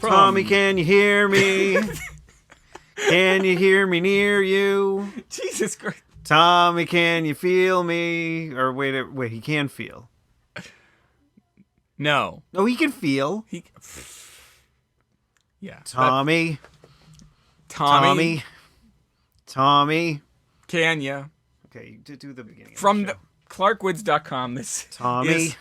Tommy, can you hear me? Can you hear me near you? Jesus Christ. Tommy, can you feel me? Or wait, he can feel. No. Oh, he can feel. Yeah. Tommy. Can ya? Okay, do the beginning. From the clarkwoods.com, this Tommy. is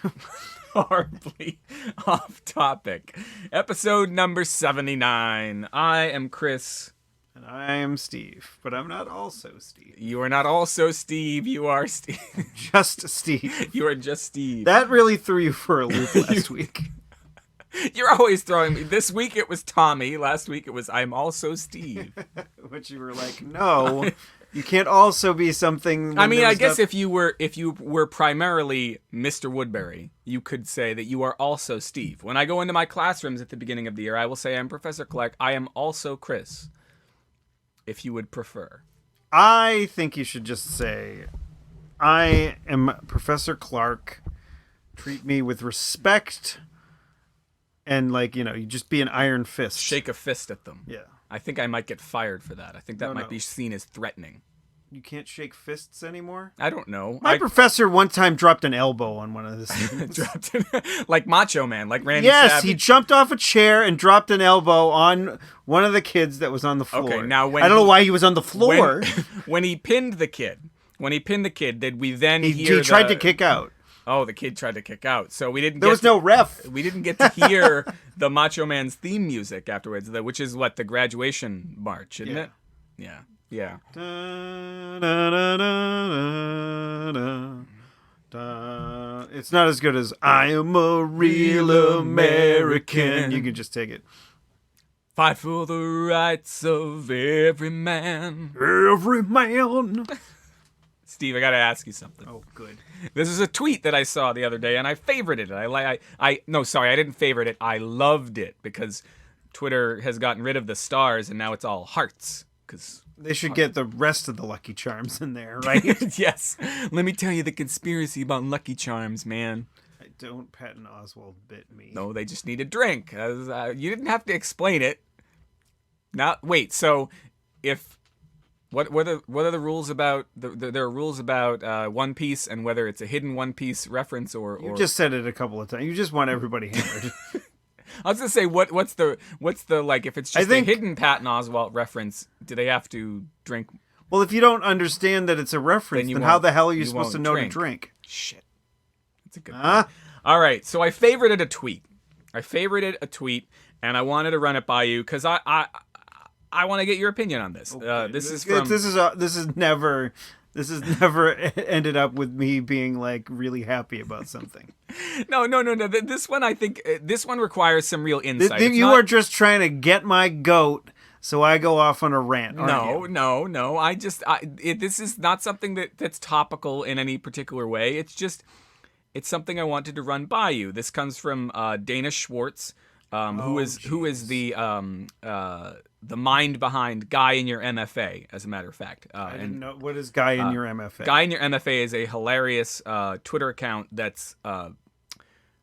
horribly off topic. Episode number 79. I am Chris. And I am Steve, but I'm not also Steve. You are not also Steve. You are Steve. Just Steve. You are just Steve. That really threw you for a loop last week. You're always throwing me. This week it was Tommy. Last week it was I'm also Steve. Which you were like, no, you can't also be something. I mean, I guess if you were primarily Mr. Woodbury, you could say that you are also Steve. When I go into my classrooms at the beginning of the year, I will say I'm Professor Clark. I am also Chris. If you would prefer. I think you should just say, I am Professor Clark. Treat me with respect. And, you just be an iron fist. Shake a fist at them. Yeah. I think I might get fired for that. I think that might be seen as threatening. You can't shake fists anymore? I don't know. My professor one time dropped an elbow on one of the students. Like Macho Man, like Randy Yes, Savage. he jumped off a chair and dropped an elbow on one of the kids that was on the floor. Okay, now I don't know why he was on the floor. When he pinned the kid, did we then he tried to kick out. Oh, the kid tried to kick out. So we didn't. There was no ref. We didn't get to hear the Macho Man's theme music afterwards, which is what the graduation march, isn't it? Yeah. Yeah. It's not as good as I am a real American. You can just take it. Fight for the rights of every man. Every man. Steve, I got to ask you something. Oh, good. This is a tweet that I saw the other day, and I favorited it. I didn't favorite it. I loved it because Twitter has gotten rid of the stars, and now it's all hearts. Because they should get the rest of the Lucky Charms in there, right? Yes. Let me tell you the conspiracy about Lucky Charms, man. Don't Patton Oswalt bit me. No, they just need a drink. You didn't have to explain it. Now, wait. So, what are the rules about? There are rules about One Piece and whether it's a hidden One Piece reference or. You just said it a couple of times. You just want everybody hammered. I was gonna say what's the if it's just a hidden Patton Oswalt reference, do they have to drink? Well, if you don't understand that it's a reference, then how the hell are you supposed to know to drink? Shit, that's a good point. All right, so I favorited a tweet. And I wanted to run it by you because I want to get your opinion on this. Okay. This is never ended up with me being really happy about something. No. This one, I think, this one requires some real insight. You are just trying to get my goat, so I go off on a rant. No. This is not something that's topical in any particular way. It's something I wanted to run by you. This comes from Dana Schwartz, who is the mind behind Guy in Your MFA, as a matter of fact. I didn't know. What is Guy in Your MFA? Guy in Your MFA is a hilarious Twitter account that's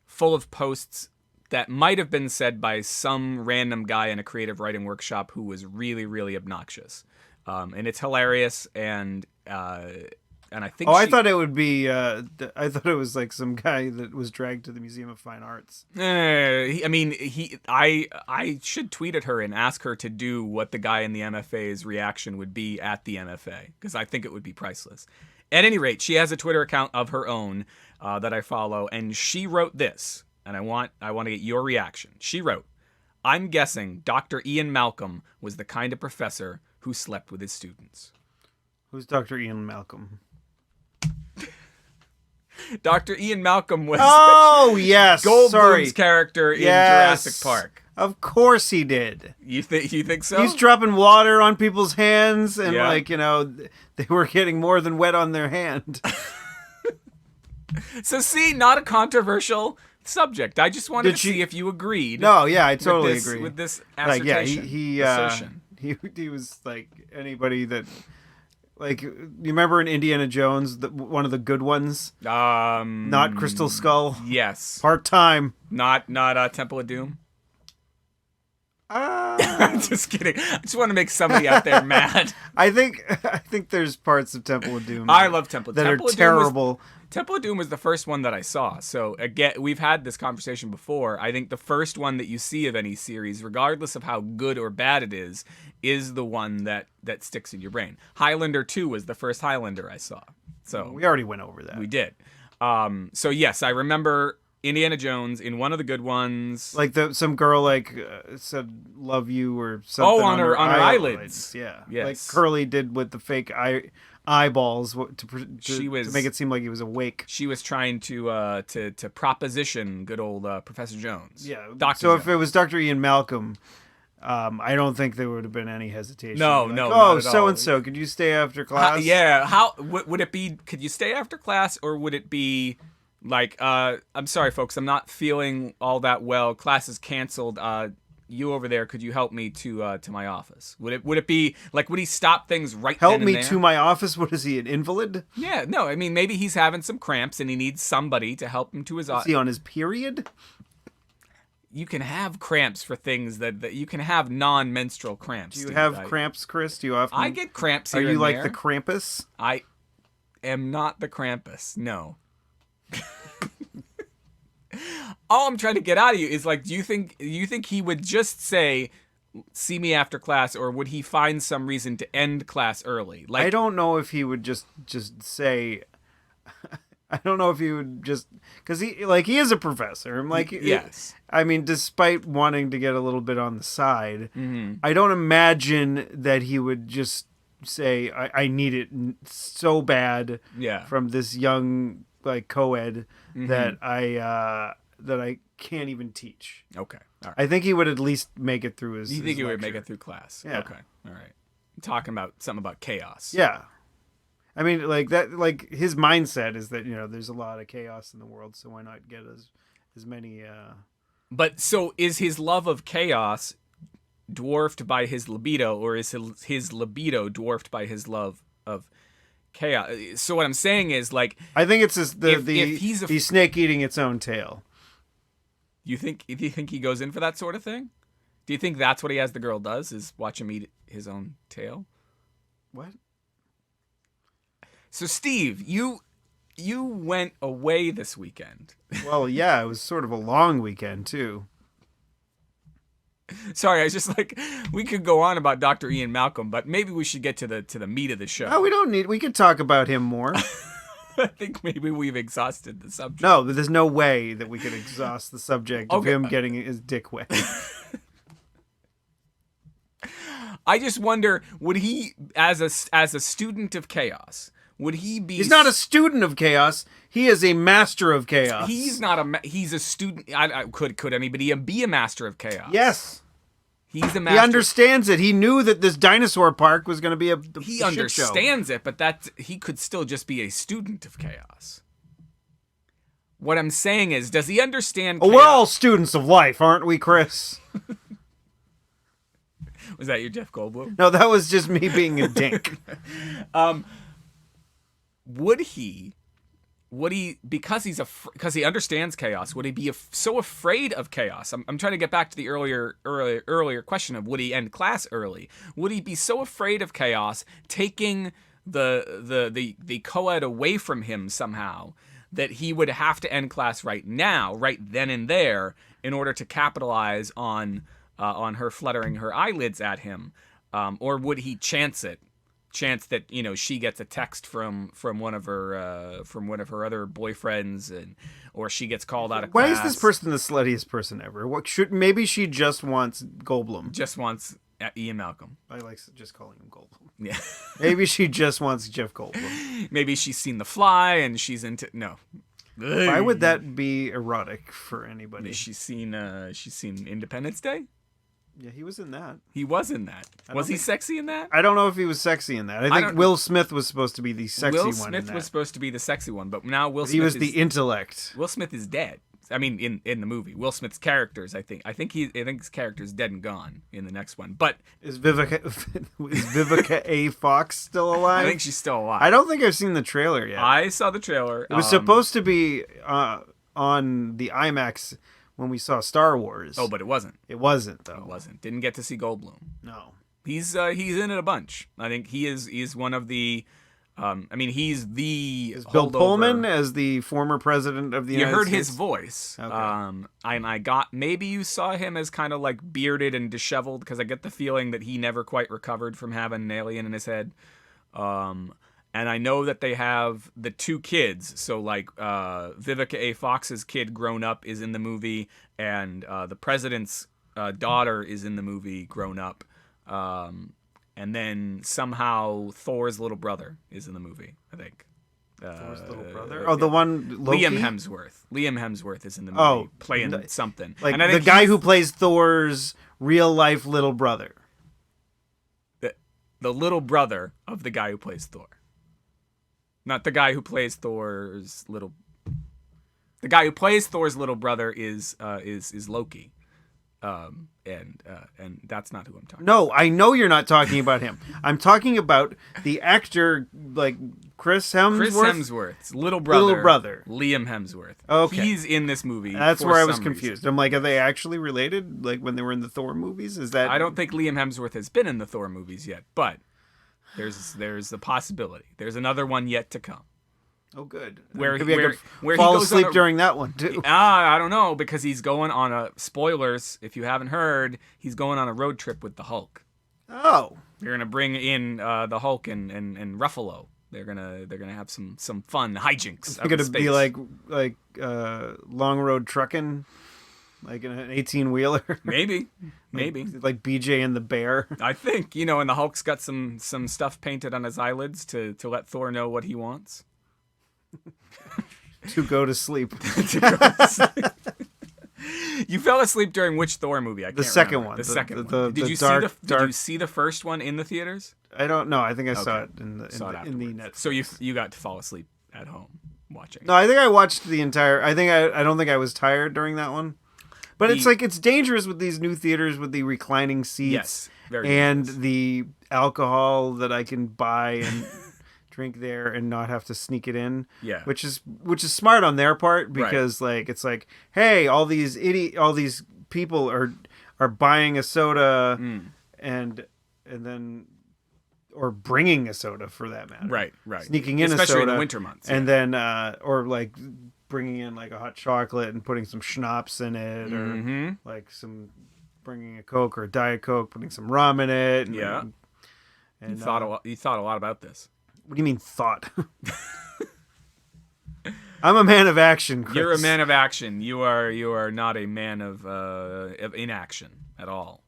full of posts that might have been said by some random guy in a creative writing workshop who was really, really obnoxious. And it's hilarious, and I think. I thought it would be. I thought it was some guy that was dragged to the Museum of Fine Arts. I should tweet at her and ask her to do what the guy in the MFA's reaction would be at the MFA, because I think it would be priceless. At any rate, she has a Twitter account of her own that I follow, and she wrote this, and I want to get your reaction. She wrote, "I'm guessing Dr. Ian Malcolm was the kind of professor who slept with his students." Who's Dr. Ian Malcolm? Dr. Ian Malcolm was Goldblum's character in Jurassic Park. Of course he did. You think so? He's dropping water on people's hands, and they were getting more than wet on their hand. So see, not a controversial subject. I just wanted to see if you agreed. No, yeah, I totally agree with this assertion. He was like anybody that. You remember in Indiana Jones, one of the good ones? Not Crystal Skull? Yes. Part-time. Not Temple of Doom? Just kidding. I just want to make somebody out there mad. I think there's parts of Temple of Doom. I love Temple. That Temple are of Doom terrible. Temple of Doom was the first one that I saw. So again, we've had this conversation before. I think the first one that you see of any series, regardless of how good or bad it is the one that sticks in your brain. Highlander 2 was the first Highlander I saw. So We already went over that. we did. So yes, I remember Indiana Jones in one of the good ones. Like some girl said "love you" or something. On her eyelids. Yeah. Yes. Like Curly did with the fake eyeballs She was- to make it seem like he was awake. She was trying to proposition good old Professor Jones. Yeah. Dr. So Jones. if it was Dr. Ian Malcolm, I don't think there would have been any hesitation. No, Like, no, oh, not at so all. and so, could you stay after class? Yeah. How would it be? Could you stay after class, or would it be like, I'm sorry, folks, I'm not feeling all that well. Class is canceled. You over there, could you help me to my office? Would it be like, would he stop things right Help then and me there? to my office. What is he, an invalid? Yeah, no, I mean, maybe he's having some cramps and he needs somebody to help him to his Is office. he on his period? You can have cramps for things that you can have non-menstrual cramps. Do you Steve. have cramps, Chris? Do you often? I get cramps Are here you and like there. the Krampus? I am not the Krampus. No. All I'm trying to get out of you is like, do you think he would just say, "See me after class," or would he find some reason to end class early? Like, I don't know if he would just say. I don't know if he would just, because he is a professor. I'm like, yes. I mean, despite wanting to get a little bit on the side, Mm-hmm. I don't imagine that he would just say, I need it so bad Yeah. from this young co-ed Mm-hmm. that I can't even teach. Okay. All right. I think he would at least make it through his. You think his he would make lecture. it through class? Yeah. Okay. All right. Talking about something about chaos. Yeah. I mean, like that. Like his mindset is that there's a lot of chaos in the world, so why not get as many. But so is his love of chaos dwarfed by his libido, or is his libido dwarfed by his love of chaos? So what I'm saying is, like, I think it's if he's the snake eating its own tail. do you think he goes in for that sort of thing? Do you think that's what he has the girl does, is watch him eat his own tail? What? So Steve, you went away this weekend. Well, yeah, it was sort of a long weekend too. Sorry, I was just like, we could go on about Dr. Ian Malcolm, but maybe we should get to the meat of the show. No, we don't need. We could talk about him more. I think maybe we've exhausted the subject. No, there's no way that we could exhaust the subject of Okay. him getting his dick wet. I just wonder, would he, as a student of chaos, would he be? He's not a student of chaos. He is a master of chaos. He's not he's a student. Could anybody be a master of chaos? Yes. He's a He master. understands it. He knew that this dinosaur park was going to be a He shit show. understands it, but he could still just be a student of chaos. What I'm saying is, does he understand? Oh, we're all students of life, aren't we, Chris? Was that your Jeff Goldblum? No, that was just me being a dink. Would he, because he understands chaos, would he be so afraid of chaos? I'm trying to get back to the earlier question of would he end class early? Would he be so afraid of chaos, taking the co-ed away from him somehow, that he would have to end class right now, right then and there, in order to capitalize on her fluttering her eyelids at him, or would he chance that she gets a text from one of her other boyfriends, or she gets called out of class? Why is this person the sluttiest person ever? Maybe she just wants Goldblum. Just wants Ian Malcolm. I like just calling him Goldblum. Yeah. Maybe she just wants Jeff Goldblum. Maybe she's seen The Fly and she's into no. Why would that be erotic for anybody? She's seen Independence Day? Yeah, he was in that. He was in that. Was he sexy in that? I don't know if he was sexy in that. I think Will Smith was supposed to be the sexy Will one Smith in that. was supposed to be the sexy one, but now He was the intellect. Will Smith is dead. I mean, in the movie, Will Smith's characters, I think his character's dead and gone in the next one. But Is Vivica A. Fox still alive? I think she's still alive. I don't think I've seen the trailer yet. I saw the trailer. It was supposed to be on the IMAX when we saw Star Wars. Oh, but it wasn't. It wasn't though. It wasn't. Didn't get to see Goldblum. No. He's in it a bunch. I think he's one of the. He's the Is Bill holdover. Pullman as the former president of the United States? You heard his voice. Okay. And I got, maybe you saw him as kind of like bearded and disheveled, because I get the feeling that he never quite recovered from having an alien in his head. And I know that they have the 2 kids. So like Vivica A. Fox's kid grown up is in the movie, and the president's daughter is in the movie grown up. And then somehow Thor's little brother is in the movie, I think. Thor's little brother? Oh, the one, Loki? Liam Hemsworth. Liam Hemsworth is in the movie, playing something. Like and I the think guy who plays Thor's real-life little brother. The little brother of the guy who plays Thor. Not the guy who plays Thor's little... The guy who plays Thor's little brother is Loki. And that's not who I'm talking about. No, I know you're not talking about him. I'm talking about the actor, like Chris Hemsworth. Chris Hemsworth's little brother. Liam Hemsworth. Okay. He's in this movie. That's for where I was some confused. reason. I'm like, are they actually related? Like when they were in the Thor movies? Is that... I don't think Liam Hemsworth has been in the Thor movies yet, but there's a possibility. There's another one yet to come. Oh, good. Where Maybe I could where he fall goes asleep on a- during that one, too. I don't know, because he's going on a... Spoilers, if you haven't heard, he's going on a road trip with the Hulk. Oh. They're gonna bring in the Hulk and Ruffalo. They're gonna have some fun hijinks. It's going to be like long road trucking, like in an 18-wheeler. maybe. Like BJ and the Bear. I think, and the Hulk's got some stuff painted on his eyelids to let Thor know what he wants. To go to sleep. You fell asleep during which Thor movie? I can't The second remember. one. The second the one. Did you dark, did you see the first one in the theaters? I don't know. I think I saw Okay. it in the Afterwards. Netflix. So you got to fall asleep at home watching. No, I think I watched the entire... I don't think I was tired during that one. But it's dangerous with these new theaters with the reclining seats. Yes, very and dangerous. the alcohol that I can buy and drink there and not have to sneak it in. Yeah. Which is smart on their part, because it's like, hey, all these people are buying a soda and then, or bringing a soda for that matter. Right. Sneaking in especially a soda in the winter months. and then or like bringing in like a hot chocolate and putting some schnapps in it, or like bringing a Coke or a Diet Coke, putting some rum in it. And, Yeah. And you thought a lot about this. What do you mean thought? I'm a man of action, Chris. You're a man of action. You are not a man of inaction at all.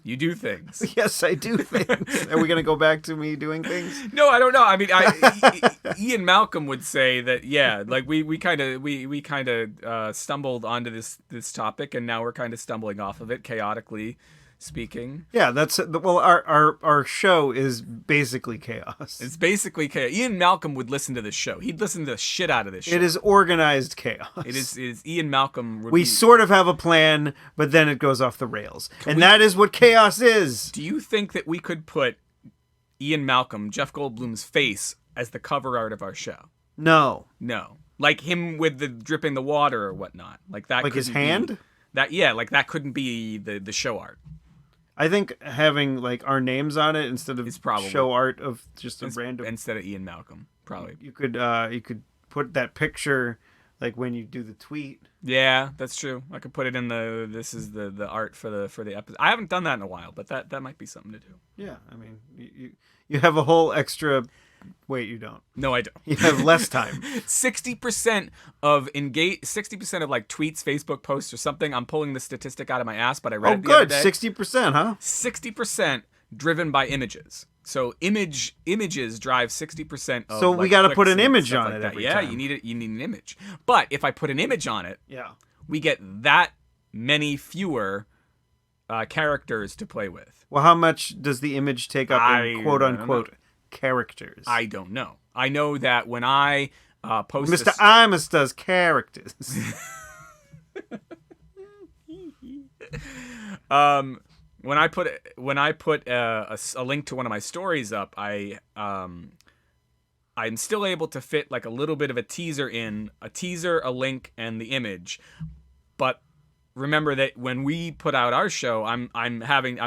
You do things. Yes, I do things. Are we going to go back to me doing things? No, I don't know. I mean, Ian Malcolm would say that. Yeah, like we kind of stumbled onto this topic, and now we're kind of stumbling off of it, chaotically speaking. Yeah, our show is basically chaos. It's basically chaos. Ian Malcolm would listen to this show. He'd listen to the shit out of this show. It is organized chaos. It is Ian Malcolm. We sort of have a plan, but then it goes off the rails. That is what chaos is. Do you think that we could put Ian Malcolm, Jeff Goldblum's face, as the cover art of our show? No. Like him with the dripping the water or whatnot. Like that. Like his couldn't hand? Like that couldn't be the show art. I think having like our names on it instead of probably show art of just a random, instead of Ian Malcolm, probably. You could put that picture like when you do the tweet. Yeah, that's true. I could put it in this is the art for the episode. I haven't done that in a while, but that might be something to do. Yeah, I mean you have a whole extra. Wait, you don't. No, I don't. You have less time. 60% of like tweets, Facebook posts, or something. I'm pulling the statistic out of my ass, but I read it the other day. 60%, huh? 60% driven by images. So images drive 60% of. So we got to put an image on like it that. every yeah, time. you need an image. But if I put an image on it, we get that many fewer characters to play with. Well, how much does the image take up in quote unquote characters? I don't know. I know that when I post Mr. Imus does characters. When I put a link to one of my stories up, I'm still able to fit like a little bit of a teaser, a link, and the image, but remember that when we put out our show, I'm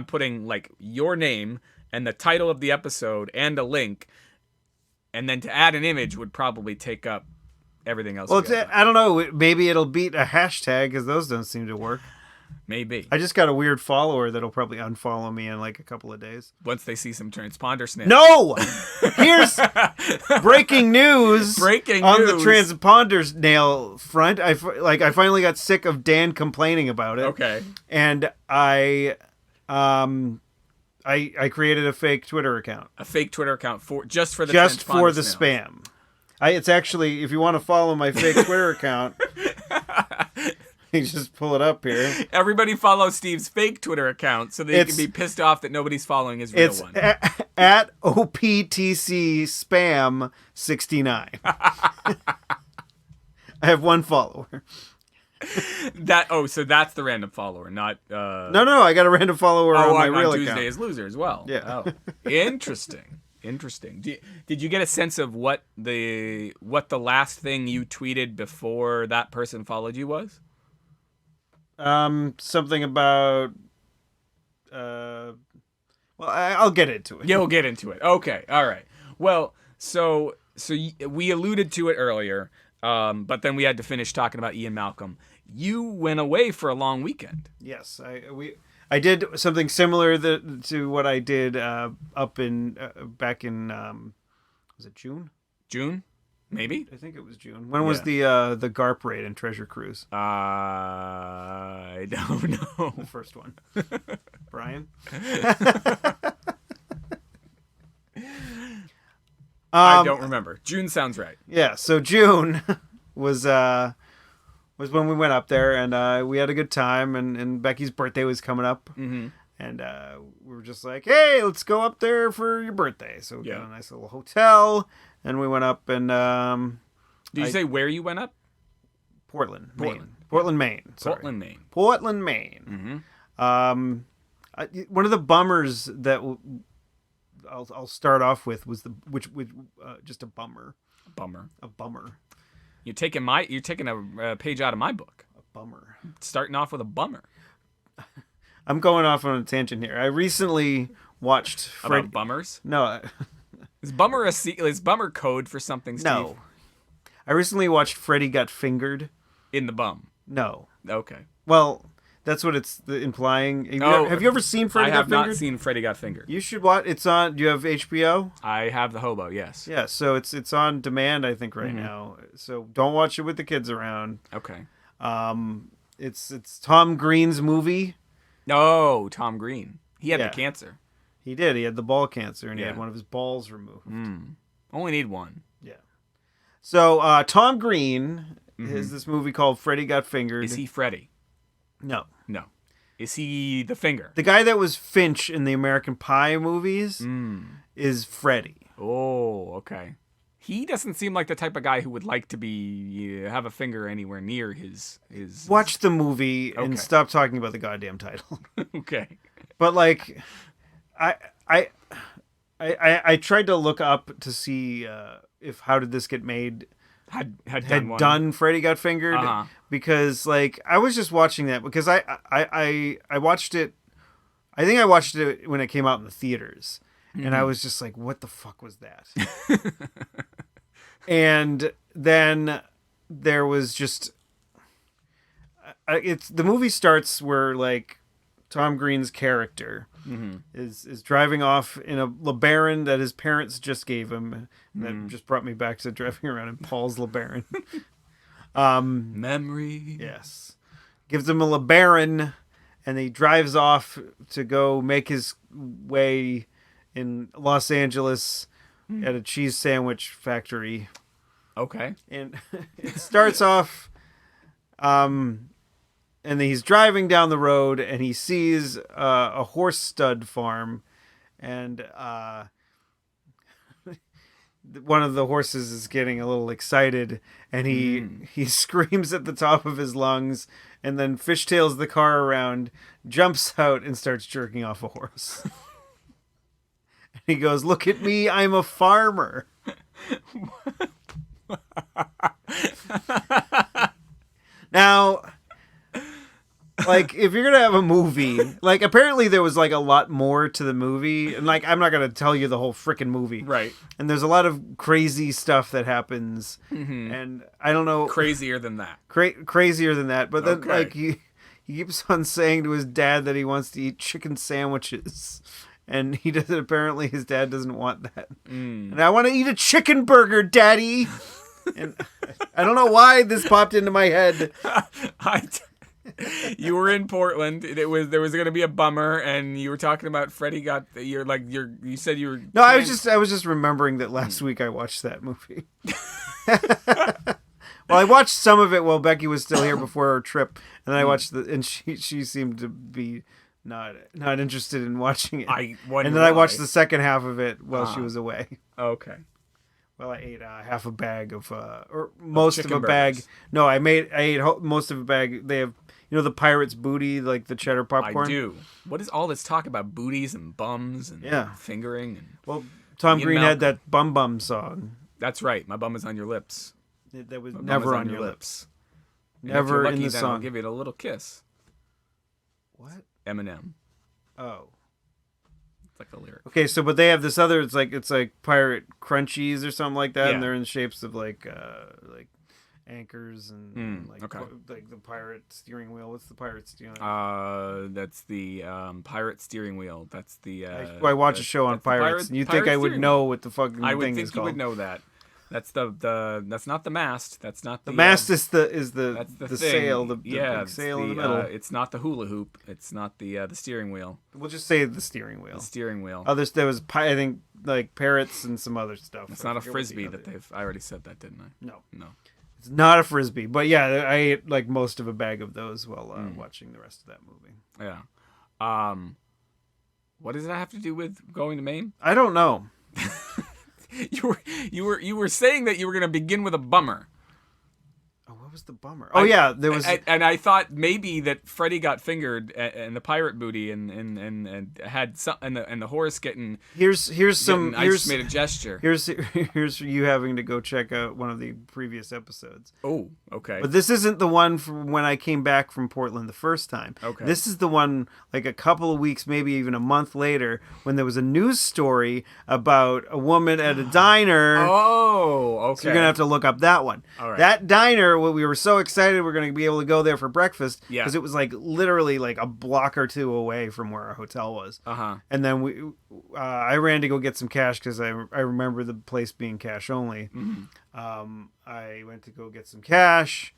putting like your name and the title of the episode and a link, and then to add an image would probably take up everything else. Well, we got. I don't know. Maybe it'll beat a hashtag because those don't seem to work. Maybe. I just got a weird follower that'll probably unfollow me in like a couple of days. Once they see some transponder snails. No! Here's breaking news. Breaking on news. the transponder snail front. I finally got sick of Dan complaining about it. Okay. And I created a fake Twitter account. A fake Twitter account just for the snails. Spam. It's actually, if you want to follow my fake Twitter account, you just pull it up here. Everybody follow Steve's fake Twitter account so that he can be pissed off that nobody's following his real one. It's at OPTC Spam 69. I have one follower. So that's the random follower, not No, I got a random follower on my real account. Tuesday is Loser as well. Yeah. Oh, interesting. Did you get a sense of what the last thing you tweeted before that person followed you was? Something about well, I'll get into it. You'll get into it. Okay. All right. Well, so we alluded to it earlier, but then we had to finish talking about Ian Malcolm. You went away for a long weekend. Yes, I did something similar to what I did up in back in was it June? June? Maybe? I think it was June. When was the GARP raid in Treasure Cruise? I don't know. The first one. Brian? I don't remember. June sounds right. Yeah, so June was when we went up there, and we had a good time, and Becky's birthday was coming up. Mm-hmm. And we were just like, hey, let's go up there for your birthday. So we got a nice little hotel, and we went up and... Did you say where you went up? Portland, Maine. Portland, Maine. Sorry. Portland, Maine. Mm-hmm. One of the bummers that I'll start off with was just a bummer. A bummer. You're taking a page out of my book. A bummer. Starting off with a bummer. I'm going off on a tangent here. I recently watched about bummers. No, is bummer code for something, Steve? No, I recently watched Freddy Got Fingered. In the bum. No. Okay. Well, that's what it's implying. Have you ever seen Freddy Got Fingered? I have not seen Freddy Got Fingered. You should watch. It's on. Do you have HBO? I have the Hobo. Yes. Yeah. So it's on demand, I think, right now. So don't watch it with the kids around. Okay. It's Tom Green's movie. No, Tom Green. He had the cancer. He did. He had the ball cancer, and he had one of his balls removed. Only need one. Yeah. So Tom Green has this movie called Freddy Got Fingered. Is he Freddy? No. Is he the finger? The guy that was Finch in the American Pie movies is Freddy. Oh, okay. He doesn't seem like the type of guy who would like to have a finger anywhere near his. Watch the movie and stop talking about the goddamn title. Okay. But like, I tried to look up to see if How Did This Get Made had done Freddy Got Fingered, because like I was just watching that because I watched it. I think I watched it when it came out in the theaters. And I was just like, what the fuck was that? And then there was just... the movie starts where, like, Tom Green's character is driving off in a LeBaron that his parents just gave him. And that just brought me back to driving around in Paul's LeBaron. Memory. Yes. Gives him a LeBaron, and he drives off to go make his way... in Los Angeles at a cheese sandwich factory. Okay. And it starts off, and he's driving down the road and he sees a horse stud farm, and one of the horses is getting a little excited, and he screams at the top of his lungs, and then fishtails the car around, jumps out, and starts jerking off a horse. He goes, "Look at me, I'm a farmer." Now, Like, if you're gonna have a movie, like, apparently there was like a lot more to the movie, and like, I'm not gonna tell you the whole freaking movie, Right. And there's a lot of crazy stuff that happens, and I don't know, Crazier than that. crazier than that. But then, Okay. like, he keeps on saying to his dad that he wants to eat chicken sandwiches, and he doesn't. Apparently, his dad doesn't want that. And I want to eat a chicken burger, Daddy. And I don't know why this popped into my head. You were in Portland. There was going to be a bummer, and you were talking about Freddie got. You said you were. No, I was just remembering that last week I watched that movie. Well, I watched some of it while Becky was still here before our trip, and then I watched and she seemed to be not interested in watching it. And then I watched the second half of it while she was away. Okay. Well, I ate half a bag or most of a chicken bag. burgers. No, I ate most of a bag. They have, the pirate's booty, like the cheddar popcorn. I do. What is all this talk about booties and bums and fingering? And well, Tom Ian Green Malcolm. had that Bum Bum song. That's right. My bum is on your lips. That was My bum never is on your lips. And if Never you're in lucky, the then song. I'll give it a little kiss. What? Eminem. Oh. It's like a lyric. Okay, so but they have this other. It's like pirate crunchies or something like that, Yeah. and they're in shapes of like anchors and like okay. like the pirate steering wheel. What's the pirate steering wheel? That's the pirate steering wheel. That's the. I watch a show on pirates, and you think I would know what the fucking I would thing think is you called? would know that. That's that's not the mast. That's not the mast is the that's the thing. sail, the big sail in the middle. It's not the hula hoop. It's not the steering wheel. We'll just say the steering wheel. The steering wheel. There was I think like parrots and some other stuff. It's not a frisbee that they've. I already said that, didn't I? No. No. It's not a frisbee, but yeah, I ate like most of a bag of those while watching the rest of that movie. Yeah. What does that have to do with going to Maine? I don't know. You were saying that you were going to begin with a bummer. Oh, what was the bummer? Oh yeah, there was. And I thought maybe that Freddie got fingered and the pirate booty and had some and the horse getting. Here's some. I just made a gesture. Here's you having to go check out one of the previous episodes. Oh, okay. But this isn't the one from when I came back from Portland the first time. Okay. This is the one like a couple of weeks, maybe even a month later, when there was a news story about a woman at a diner. Oh, okay. So you're gonna have to look up that one. All right. That diner, we were so excited we're gonna be able to go there for breakfast because Yeah. it was like literally like a block or two away from where our hotel was. Uh-huh. And then I ran to go get some cash because I remember the place being cash only. I went to go get some cash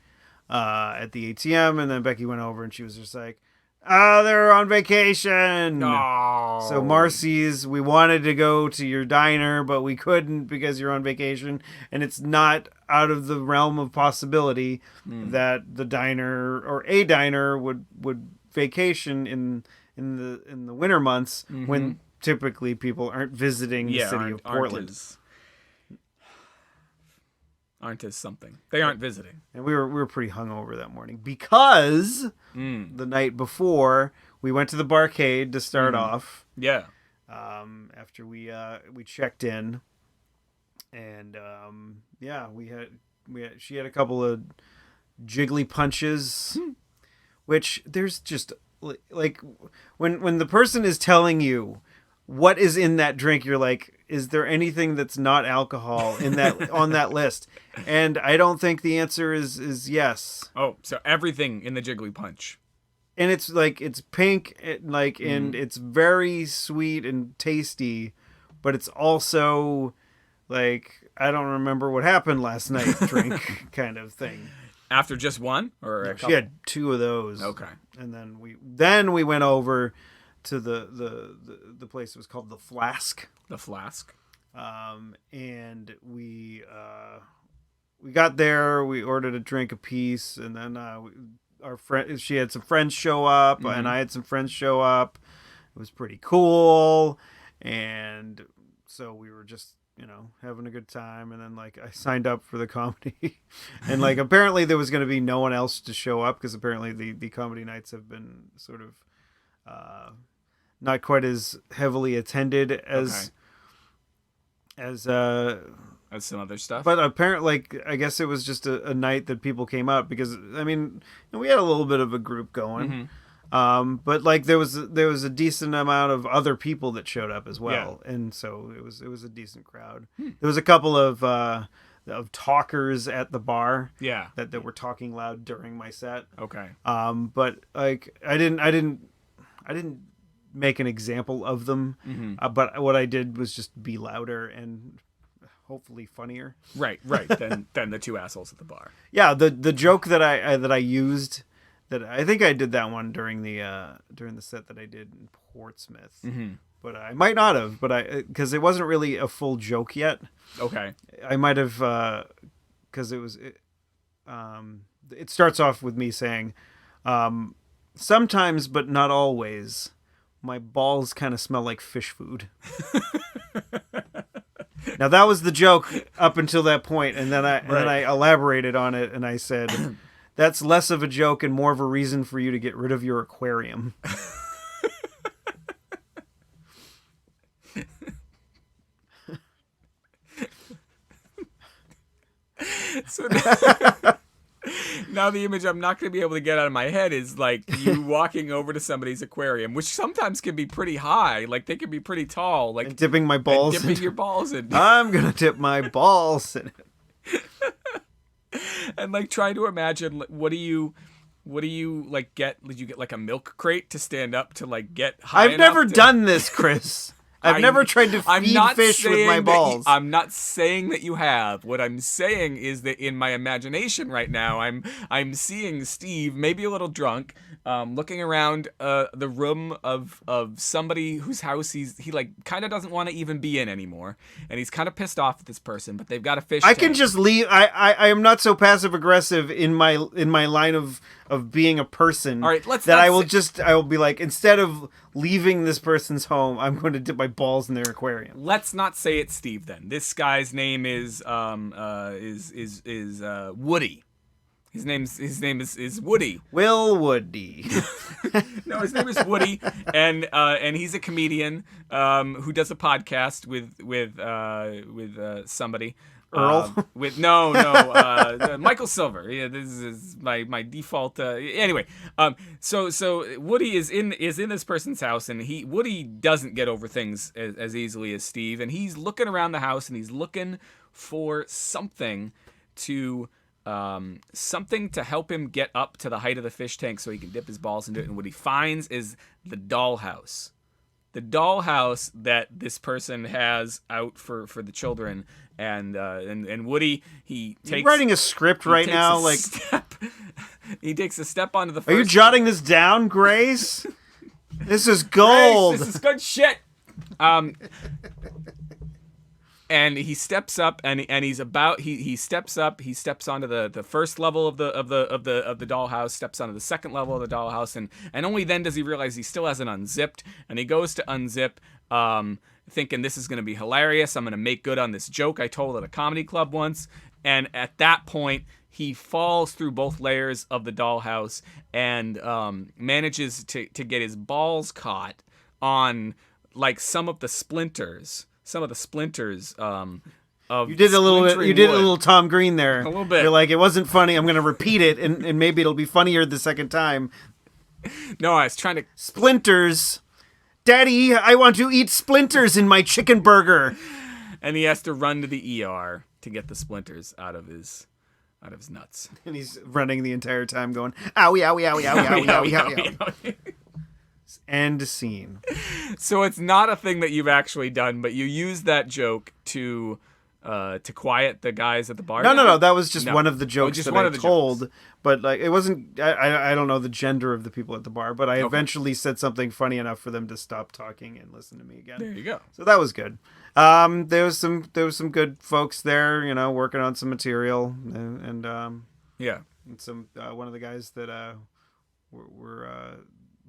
at the ATM, and then Becky went over and she was just like, "Oh, they're on vacation." Oh. So Marcy's, we wanted to go to your diner, but we couldn't because you're on vacation, and it's not out of the realm of possibility that the diner or a diner would vacation in the winter months when typically people aren't visiting the city of Portland. Aren't as something. They aren't visiting. And we were pretty hungover that morning because the night before we went to the barcade to start off. Yeah. After we checked in, and she had a couple of jiggly punches, which there's just like when the person is telling you what is in that drink, you're like, is there anything that's not alcohol in that on that list? And I don't think the answer is yes. Oh, so everything in the Jiggly Punch. And it's like it's pink, and it's very sweet and tasty, but it's also like I don't remember what happened last night drink kind of thing. After just one, or a couple? She had two of those. Okay. And then we went over to the place that was called the Flask. The Flask. And we got there. We ordered a drink apiece, and then our friend, she had some friends show up, and I had some friends show up. It was pretty cool, and so we were just having a good time. And then like I signed up for the comedy, and like apparently there was going to be no one else to show up because apparently the comedy nights have been sort of not quite as heavily attended as as some other stuff. But apparently, like, I guess it was just a night that people came up because, I mean, we had a little bit of a group going. But like there was a decent amount of other people that showed up as well, and so it was a decent crowd. There was a couple of talkers at the bar, that were talking loud during my set. Okay. But like I didn't make an example of them, but what I did was just be louder and hopefully funnier. Right. Than the two assholes at the bar. Yeah, the joke that I used, that I think I did that one during the set that I did in Portsmouth. But I might not have, because it wasn't really a full joke yet. Okay. I might have, because it starts off with me saying, sometimes but not always, my balls kind of smell like fish food. Now that was the joke up until that point, and then I elaborated on it, and I said, that's less of a joke and more of a reason for you to get rid of your aquarium. So now the image I'm not going to be able to get out of my head is like you walking over to somebody's aquarium, which sometimes can be pretty high. Like they can be pretty tall. Like and dipping my balls. Dipping your balls in. I'm going to dip my balls in it. And like trying to imagine, what do you like get? Did you get like a milk crate to stand up to like get high I've never done this, Chris. I've never tried to feed fish with my balls. I'm not saying that you have. What I'm saying is that in my imagination right now, I'm seeing Steve, maybe a little drunk, looking around the room of somebody whose house he like kind of doesn't want to even be in anymore, and he's kind of pissed off at this person, but they've got a fish tank. Can just leave. I am not so passive aggressive in my line of being a person. All right, I will be like, instead of leaving this person's home, I'm going to dip my balls in their aquarium. Let's not say it's Steve then. This guy's name is Woody. His name is Woody. Will Woody. No, his name is Woody, and he's a comedian who does a podcast with somebody. Earl? Michael Silver. Yeah, this is my default. Anyway, so Woody is in this person's house, and Woody doesn't get over things as easily as Steve, and he's looking around the house, and he's looking for something to help him get up to the height of the fish tank so he can dip his balls into it. And what he finds is the dollhouse. The dollhouse that this person has out for the children, and Woody, You're writing a script right now, like he takes a step onto the first. Are you jotting this down, Grace? This is gold. Grace, this is good shit. And he steps up, and he steps onto the first level of the dollhouse, steps onto the second level of the dollhouse, and only then does he realize he still hasn't unzipped, and he goes to unzip, thinking this is going to be hilarious. I'm going to make good on this joke I told at a comedy club once, and at that point he falls through both layers of the dollhouse and manages to get his balls caught on like some of the splinters of you did a little Tom Green there. A little bit. You're like, it wasn't funny. I'm going to repeat it, and maybe it'll be funnier the second time. No, I was trying to... Splinters. Daddy, I want to eat splinters in my chicken burger. And he has to run to the ER to get the splinters out of his nuts. And he's running the entire time going, owie, owie, owie, owie, owie, owie, owie, owie. End scene. So it's not a thing that you've actually done, but you use that joke to quiet the guys at the bar. No. That was just one of the jokes that I told. Jokes. But like, it wasn't. I don't know the gender of the people at the bar, but I eventually said something funny enough for them to stop talking and listen to me again. There you go. So that was good. There was some good folks there, working on some material, and some one of the guys that were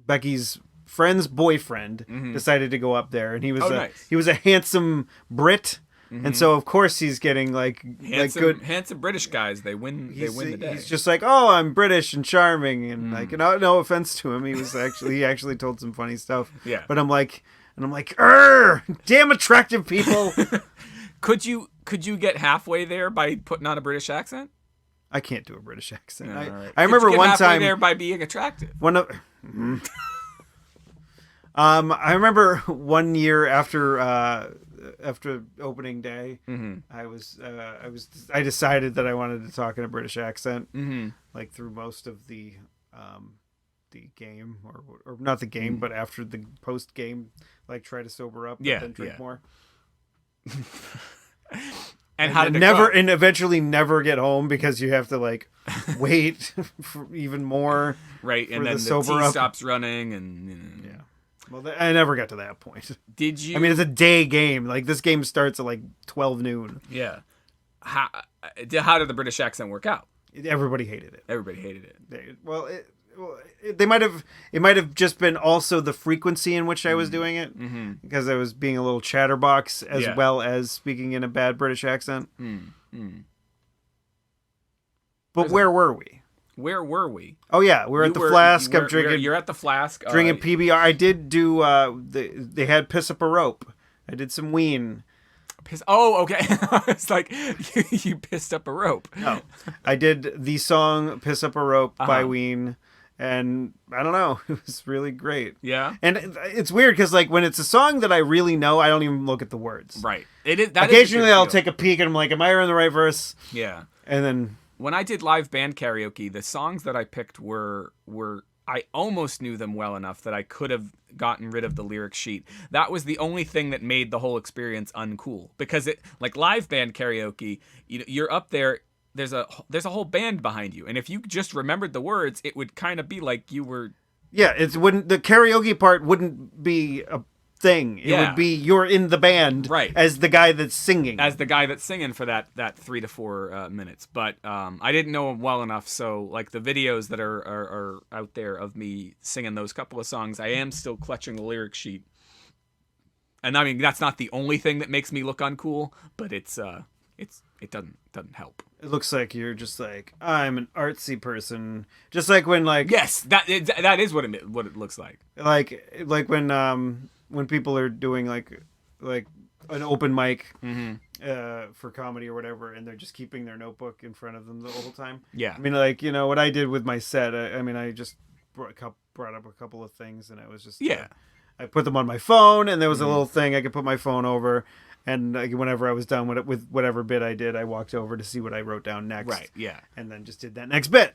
Becky's friend's boyfriend decided to go up there, and he was a handsome Brit. Mm-hmm. And so, of course, he's getting handsome British guys. They win the day. He's just like, oh, I'm British and charming, and no offense to him, he actually told some funny stuff. Yeah. But I'm like, damn attractive people. Could you get halfway there by putting on a British accent? I can't do a British accent. No, all right. I remember Could you get one halfway time there by being attractive. I remember one year after opening day, I decided that I wanted to talk in a British accent, like through most of the game or not the game, but after the post game, like try to sober up, but then drink more. And how did it never go? And eventually never get home because you have to like wait for even more, right? And then the sober tea up stops running, and yeah. Well, I never got to that point. Did you? I mean, it's a day game. Like this game starts at like 12 noon. Yeah. How did the British accent work out? Everybody hated it. Everybody hated it. It might have just been also the frequency in which I was doing it, because I was being a little chatterbox as well as speaking in a bad British accent. But where were we? Where were we? Oh yeah, we're at the Flask. I'm drinking. You're at the Flask. Drinking PBR. I did do. They had Piss Up a Rope. I did some Ween. Oh, okay. It's like you pissed up a rope. No, I did the song "Piss Up a Rope" by Ween, and I don't know, it was really great. Yeah, and it's weird because like when it's a song that I really know, I don't even look at the words. Right. It is. Occasionally, I'll take a peek and I'm like, "Am I in the right verse?" Yeah. And then when I did live band karaoke, the songs that I picked were I almost knew them well enough that I could have gotten rid of the lyric sheet. That was the only thing that made the whole experience uncool, because it, like live band karaoke, you're up there, there's a whole band behind you, and if you just remembered the words, it would kind of be like you were. Yeah, the karaoke part wouldn't be a thing. It would be you're in the band, right, as the guy that's singing. For that 3 to 4 minutes. But I didn't know him well enough, so like the videos that are out there of me singing those couple of songs, I am still clutching the lyric sheet. And I mean, that's not the only thing that makes me look uncool, but it doesn't help. It looks like you're just like, I'm an artsy person, just like when like, yes, that is what it looks like. Like when people are doing like an open mic for comedy or whatever, and they're just keeping their notebook in front of them the whole time. Yeah. I mean, like, what I did with my set, I just brought up a couple of things, and I was just I put them on my phone, and there was a little thing I could put my phone over, and whenever I was done with whatever bit I did, I walked over to see what I wrote down next. Right, yeah. And then just did that next bit.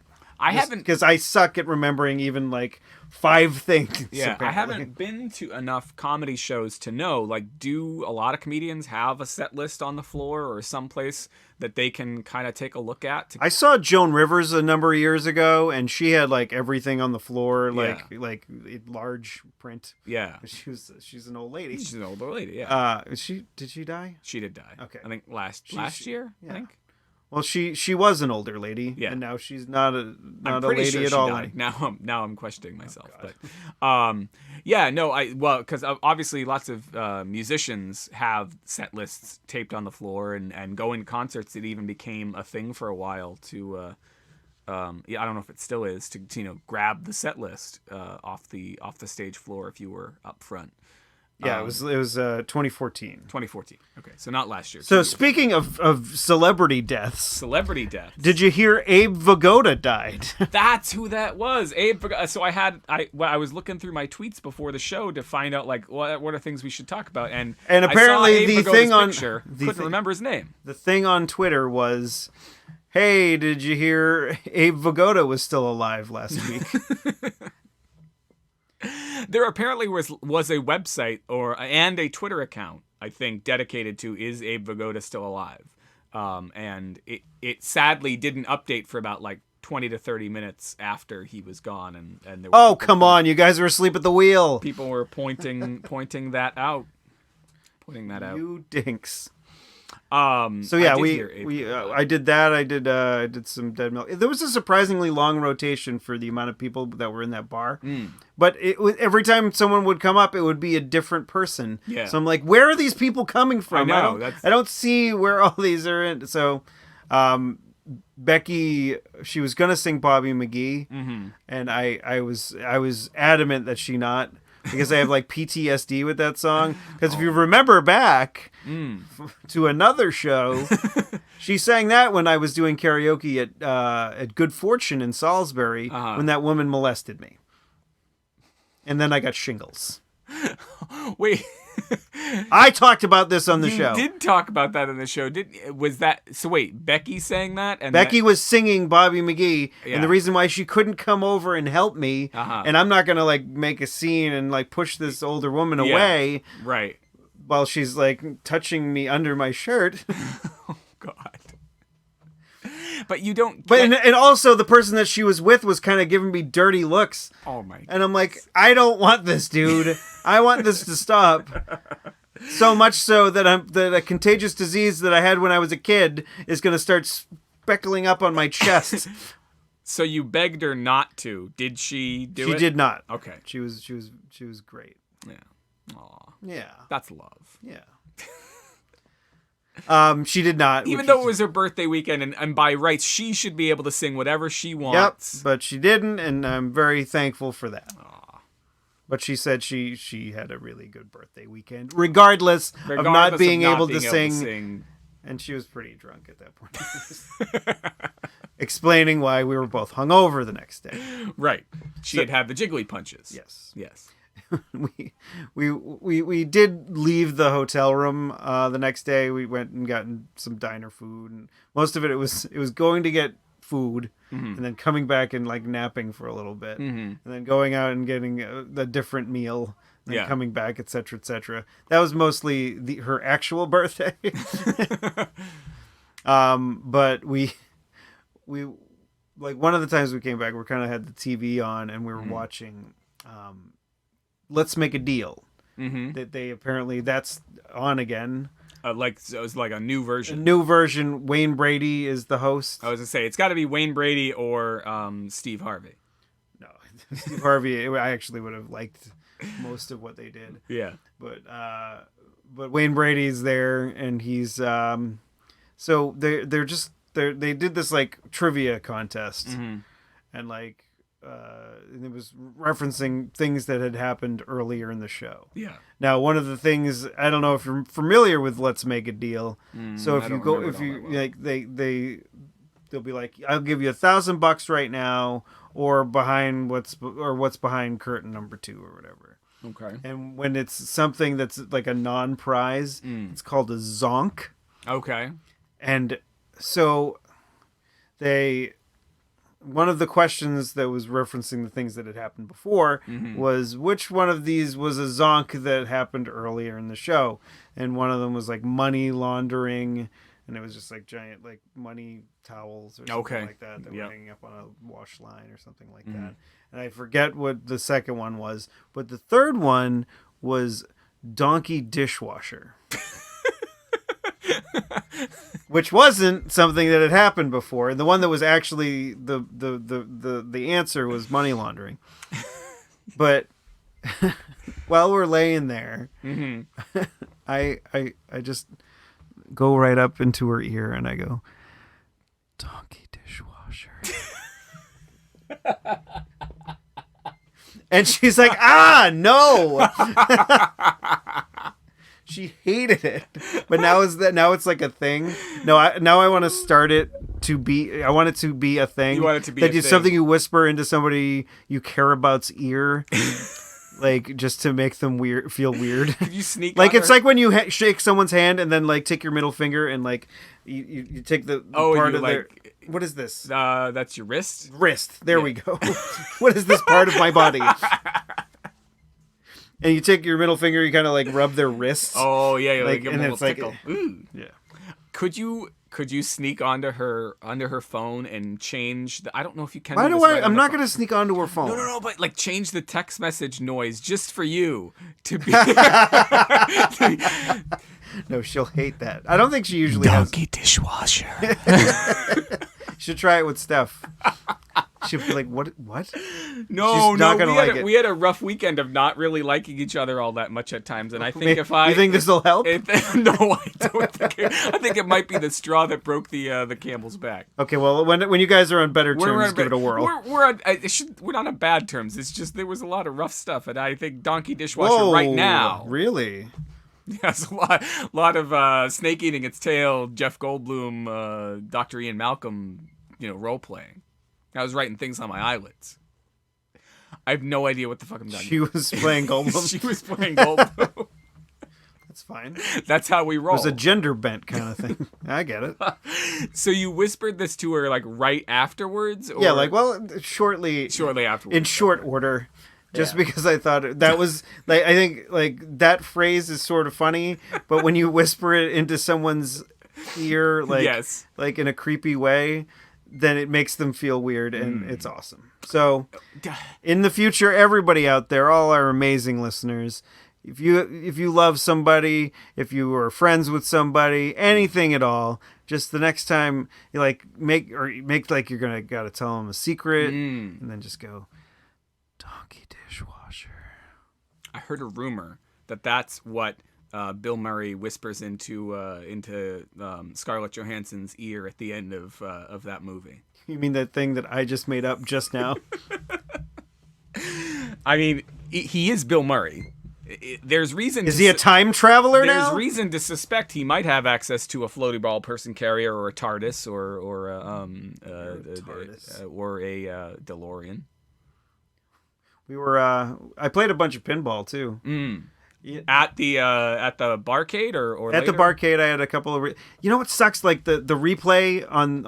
Because I suck at remembering even like 5 things. Yeah, apparently. I haven't been to enough comedy shows to know. Like, do a lot of comedians have a set list on the floor or someplace that they can kind of take a look at? I saw Joan Rivers a number of years ago, and she had like everything on the floor, like large print. Yeah, she's an old lady. She's an older lady. Yeah. Did she die? She did die. Okay. I think last year. Yeah. I think. Well, she was an older lady, and now she's not a lady sure at all. Died. Now I'm questioning myself, but because obviously lots of musicians have set lists taped on the floor and go in concerts. It even became a thing for a while to, I don't know if it still is, to grab the set list off the stage floor if you were up front. Yeah, it was 2014. 2014. Okay, so not last year. So speaking of celebrity deaths, did you hear Abe Vigoda died? That's who that was, Abe Vigoda. So I was looking through my tweets before the show to find out like what are things we should talk about, and apparently the thing on couldn't remember his name. The thing on Twitter was, "Hey, did you hear Abe Vigoda was still alive last week?" There apparently was a website and a Twitter account, I think, dedicated to "Is Abe Vigoda Still Alive?" And it sadly didn't update for about like 20 to 30 minutes after he was gone, and there were come on, you guys were asleep at the wheel. People were pointing that out. You dinks. So yeah, I did that. I did some Dead Milk. There was a surprisingly long rotation for the amount of people that were in that bar. But every time someone would come up, it would be a different person. Yeah. So I'm like, where are these people coming from? I know. I don't see where all these are in. So, Becky, she was gonna sing Bobby McGee, and I was adamant that she not. because I have like PTSD with that song. Because if you remember back to another show, she sang that when I was doing karaoke at Good Fortune in Salisbury when that woman molested me. And then I got shingles. Wait. I talked about this on the show. You did talk about that in the show. So wait, Becky sang that? And Becky was singing Bobby McGee, Yeah. and the reason why she couldn't come over and help me, and I'm not going to like make a scene and like push this older woman away right, while she's like touching me under my shirt. Oh God. But you don't. But and also the person that she was with was kind of giving me dirty looks. Oh my God. And I'm like, I don't want this, dude. I want this to stop. So much so that a contagious disease that I had when I was a kid is going to start speckling up on my chest. So you begged her not to. Did she do it? She did not. Okay. She was great. Yeah. Aw. Yeah. That's love. Yeah. She did not. Even though it was her birthday weekend, and by rights, she should be able to sing whatever she wants. Yep, but she didn't, and I'm very thankful for that. Aw. But she said she had a really good birthday weekend, regardless of not being able to sing. And she was pretty drunk at that point. Explaining why we were both hungover the next day. Right. She had the jiggly punches. Yes. Yes. we did leave the hotel room the next day. We went and gotten some diner food, and most of it was going to get food and then coming back and like napping for a little bit and then going out and getting a different meal and coming back, etc., etc. That was mostly her actual birthday. But we like one of the times we came back, we kind of had the TV on and we were watching Let's Make a Deal. That they apparently that's on again. So it was like a new version. A new version. Wayne Brady is the host. I was gonna say it's got to be Wayne Brady or Steve Harvey. No, Steve Harvey. I actually would have liked most of what they did. Yeah, but Wayne Brady's there, and he's so they did this like trivia contest, and like. And it was referencing things that had happened earlier in the show. Yeah. Now, one of the things, I don't know if you're familiar with Let's Make a Deal. So if they'll be like, I'll give you $1,000 right now, or what's behind curtain number 2 or whatever. Okay. And when it's something that's like a non-prize, it's called a zonk. Okay. And so one of the questions that was referencing the things that had happened before was which one of these was a zonk that happened earlier in the show. And one of them was like money laundering, and it was just like giant like money towels or something like that were hanging up on a wash line or something like that. And I forget what the second one was, but the third one was donkey dishwasher. Which wasn't something that had happened before. And the one that was actually the answer was money laundering. But while we're laying there, I just go right up into her ear and I go, donkey dishwasher. And she's like, no. She hated it, but now it's like a thing. Now I want to start it to be. I want it to be a thing. You want it to be that a it's thing. something you whisper into somebody you care about's ear, like just to make them feel weird. Could you sneak? Like on it's her? like when you shake someone's hand and then like take your middle finger and like you take the part of their. What is this? That's your wrist. Wrist. There we go. What is this part of my body? And you take your middle finger, you kind of like rub their wrists. Oh yeah, like give and them a it's little like, tickle. Ooh. Yeah. Could you sneak onto her phone and change the? I don't know if you can. Why do do this I? right on I'm the not phone. going to sneak onto her phone. No, but like change the text message noise just for you to be. No, she'll hate that. I don't think she usually Donkey dishwasher. Should try it with Steph. She'll be like, what? What? No, She's not gonna we had like it. we had a rough weekend of not really liking each other all that much at times, and I think if You think this will help? no, I don't think. I think it might be the straw that broke the camel's back. Okay, well, when you guys are on better terms, give it a whirl. We're not on bad terms. It's just there was a lot of rough stuff, and I think Donkey Dishwasher Whoa, right now. Really? Yes, a lot of snake eating its tail, Jeff Goldblum, Dr. Ian Malcolm, role playing. I was writing things on my eyelids. I have no idea what the fuck I'm doing. She was playing Goldblum. She was playing Goldblum. That's fine. That's how we roll. It was a gender bent kind of thing. I get it. So you whispered this to her like right afterwards? Or? Yeah, shortly afterwards. in short order. Just because I thought that was I think that phrase is sort of funny, but when you whisper it into someone's ear, yes. like in a creepy way, then it makes them feel weird, and it's awesome. So, in the future, everybody out there, all our amazing listeners, if you love somebody, if you are friends with somebody, anything at all, just the next time you make like you're gotta tell them a secret, and then just go, Donkey Dishwasher. I heard a rumor that's what Bill Murray whispers into Scarlett Johansson's ear at the end of that movie. You mean that thing that I just made up just now? I mean, he is Bill Murray. There's reason. Is he a time traveler now? There's reason to suspect he might have access to a floaty ball person carrier or a TARDIS or a DeLorean. We were. I played a bunch of pinball too. At the barcade or at later? the barcade, I had a couple of. You know what sucks? Like the replay on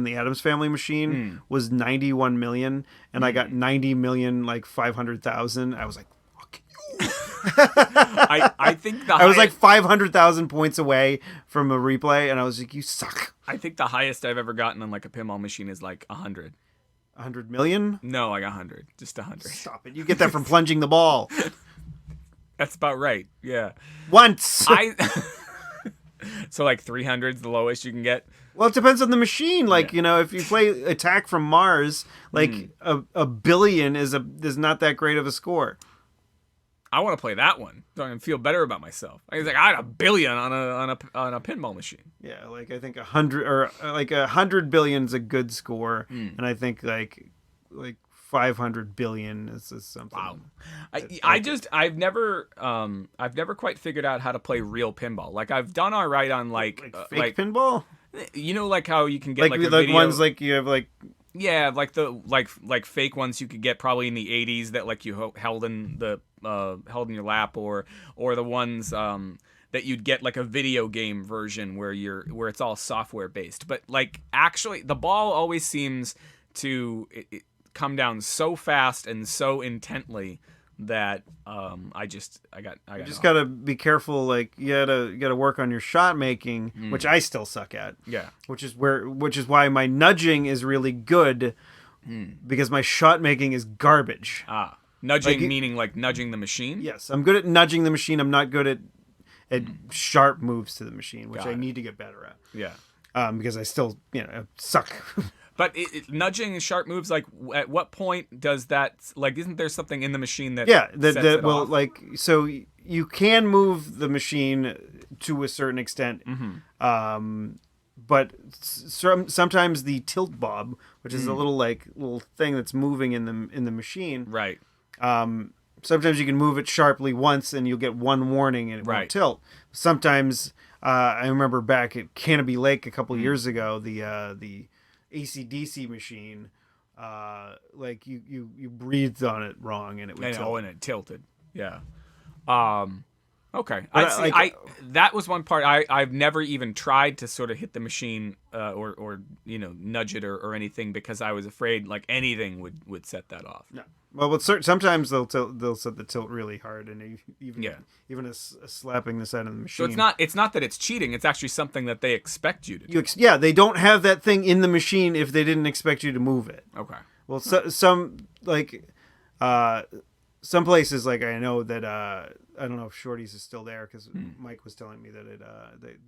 the Addams Family machine was 91 million, and I got 90,500,000. I was like, fuck you. I think I was like 500,000 points away from a replay, and I was like, you suck. I think the highest I've ever gotten on like a pinball machine is like 100. 100 million? No, like 100. Just 100. Stop it. You get that from plunging the ball. That's about right. Yeah. Once. So like 300 is the lowest you can get? Well, it depends on the machine. If you play Attack from Mars, a billion is not that great of a score. I want to play that one so I can feel better about myself. I was like, I had 1 billion on a pinball machine. Yeah, I think 100 or 100 billion is a good score, and I think like 500 billion is something. Wow. I've never quite figured out how to play real pinball. Like I've done all right on fake pinball. Like how you can get like a video. Ones like you have like. Yeah, like the fake ones you could get probably in the 80s that like you held in your lap, or the ones that you'd get like a video game version where it's all software based. But like actually, the ball always seems to come down so fast and so intently that I gotta be careful. Like you gotta work on your shot making, which I still suck at. Yeah, which is why my nudging is really good, because my shot making is garbage. Nudging meaning like nudging the machine. Yes, I'm good at nudging the machine. I'm not good at sharp moves to the machine, which I need to get better at. Yeah, because I still suck. But nudging sharp moves, like at what point does that, like, isn't there something in the machine that sets it off? So you can move the machine to a certain extent, but sometimes the tilt bob, which is a little thing that's moving in the machine, right? Sometimes you can move it sharply once and you'll get one warning and it won't tilt. Sometimes I remember back at Canopy Lake a couple years ago, the AC/DC machine, you breathed on it wrong and it would tilt. And it tilted. Yeah. Okay. That was one part. I've never even tried to sort of hit the machine or nudge it or anything, because I was afraid like anything would set that off. No. Well, sometimes they'll set the tilt really hard, and even a slapping the side of the machine. So it's not that it's cheating. It's actually something that they expect you to do. They don't have that thing in the machine if they didn't expect you to move it. Okay. Well, some some places, like I know that I don't know if Shorty's is still there because Mike was telling me that